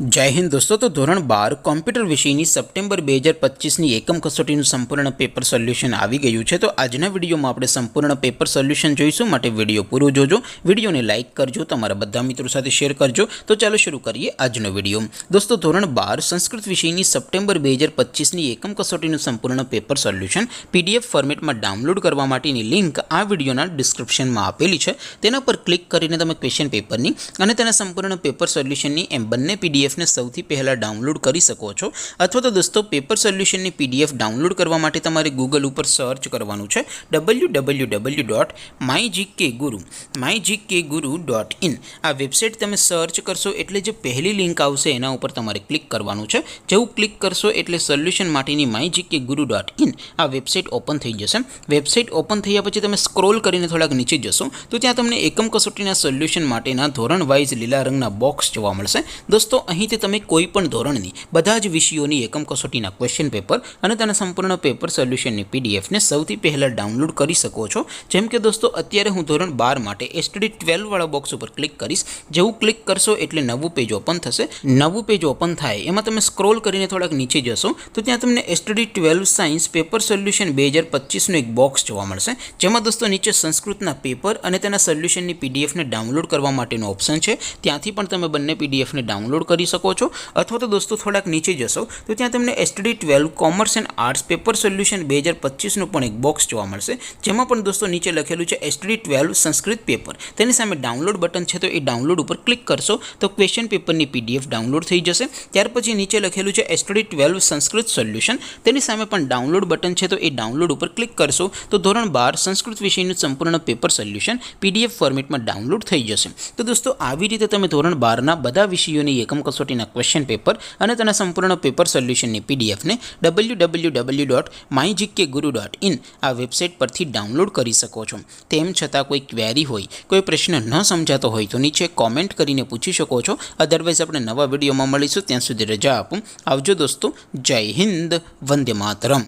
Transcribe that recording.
जय हिंद दोस्तों। तो धोरण 12 कॉम्प्यूटर विषयની સપ્ટેમ્બર 2025ની એકમ કસોટીનું સંપૂર્ણ પેપર સોલ્યુશન આવી ગયું છે। તો આજના વિડીયોમાં આપણે સંપૂર્ણ પેપર સોલ્યુશન જોઈશું, માટે વિડીયો પૂરો જોજો, વિડીયોને લાઇક કરજો, તમારા બધા મિત્રો સાથે શેર કરજો। તો ચાલો શરૂ કરીએ આજનો વિડીયો। દોસ્તો ધોરણ 12 સંસ્કૃત વિષયની સપ્ટેમ્બર 2025ની એકમ કસોટીનું સંપૂર્ણ પેપર સોલ્યુશન પીડીએફ ફોર્મેટમાં ડાઉનલોડ કરવા માટેની લિંક આ વિડીયોના ડિસ્ક્રિપ્શનમાં આપેલી છે। તેના પર ક્લિક કરીને તમે ક્વેશ્ચન પેપરની અને તેના સંપૂર્ણ પેપર સોલ્યુશનની એમ બંને પીડીએફ ने સૌથી પહેલા ડાઉનલોડ કરી શકો છો। અથવા તો દોસ્તો પેપર સોલ્યુશનની પીડીએફ ડાઉનલોડ કરવા માટે તમારે ગૂગલ ઉપર સર્ચ કરવાનું છે www.mygkguru.in। આ વેબસાઇટ તમે સર્ચ કરશો એટલે જે પહેલી લિંક આવશે એના ઉપર તમારે ક્લિક કરવાનું છે। જેવું ક્લિક કરશો એટલે સોલ્યુશન માટેની mygkguru.in આ વેબસાઇટ ઓપન થઈ જશે। વેબસાઇટ ઓપન થયા પછી તમે સ્ક્રોલ કરીને થોડાક નીચે જશો તો ત્યાં તમને એકમ કસોટીના સોલ્યુશન માટેના ધોરણ વાઇઝ લીલા રંગના બોક્સ જોવા મળશે। દોસ્તો અહીંથી તમે કોઈપણ ધોરણની બધા જ વિષયોની એકમ કસોટીના ક્વેશ્ચન પેપર અને તેના સંપૂર્ણ પેપર સોલ્યુશનની પીડીએફને સૌથી પહેલાં ડાઉનલોડ કરી શકો છો। જેમ કે દોસ્તો અત્યારે હું ધોરણ 12 માટે એસટીડી 12 વાળા બોક્સ ઉપર ક્લિક કરીશ। જેવું ક્લિક કરશો એટલે નવું પેજ ઓપન થશે। નવું પેજ ઓપન થાય એમાં તમે સ્ક્રોલ કરીને થોડાક નીચે જશો તો ત્યાં તમને એસટીડી 12 સાયન્સ પેપર સોલ્યુશન 2025નું એક બોક્સ જોવા મળશે, જેમાં દોસ્તો નીચે સંસ્કૃતના પેપર અને તેના સોલ્યુશનની પીડીએફને ડાઉનલોડ કરવા માટેનો ઓપ્શન છે। ત્યાંથી પણ તમે બંને પીડીએફને ડાઉનલોડ કરી શકો છો। અથવા તો દોસ્તો થોડાક નીચે જશો તો ત્યાં તમને STD 12 commerce and arts paper solution 2025નું પણ એક બોક્સ જોવા મળશે, જેમાં પણ દોસ્તો નીચે લખેલું છે એસટીડી 12 સંસ્કૃત પેપર। તેની સામે ડાઉનલોડ બટન છે, તો એ ડાઉનલોડ ઉપર ક્લિક કરશો તો ક્વેશ્ચન પેપરની પીડીએફ ડાઉનલોડ થઈ જશે। ત્યાર પછી નીચે લખેલું છે એસટીડી 12 સંસ્કૃત સોલ્યુશન, તેની સામે પણ ડાઉનલોડ બટન છે, તો એ ડાઉનલોડ ઉપર ક્લિક કરશો તો ધોરણ 12 સંસ્કૃત વિષયનું સંપૂર્ણ પેપર સોલ્યુશન પીડીએફ ફોર્મેટમાં ડાઉનલોડ થઈ જશે। તો દોસ્તો આવી રીતે તમે ધોરણ 12ના બધા વિષયોની એકમ કસોટીના ક્વેશ્ચન પેપર અને તેના સંપૂર્ણ પેપર સોલ્યુશનની પીડીએફને www.mygkguru.in આ વેબસાઇટ પરથી ડાઉનલોડ કરી શકો છો। તેમ છતાં કોઈ ક્વેરી હોય, કોઈ પ્રશ્ન ન સમજાતો હોય તો નીચે કોમેન્ટ કરીને પૂછી શકો છો। અધરવાઇઝ આપણે નવા વિડીયોમાં મળીશું, ત્યાં સુધી રજા આપું। આવજો દોસ્તો, જય હિન્દ, વંદે માતરમ।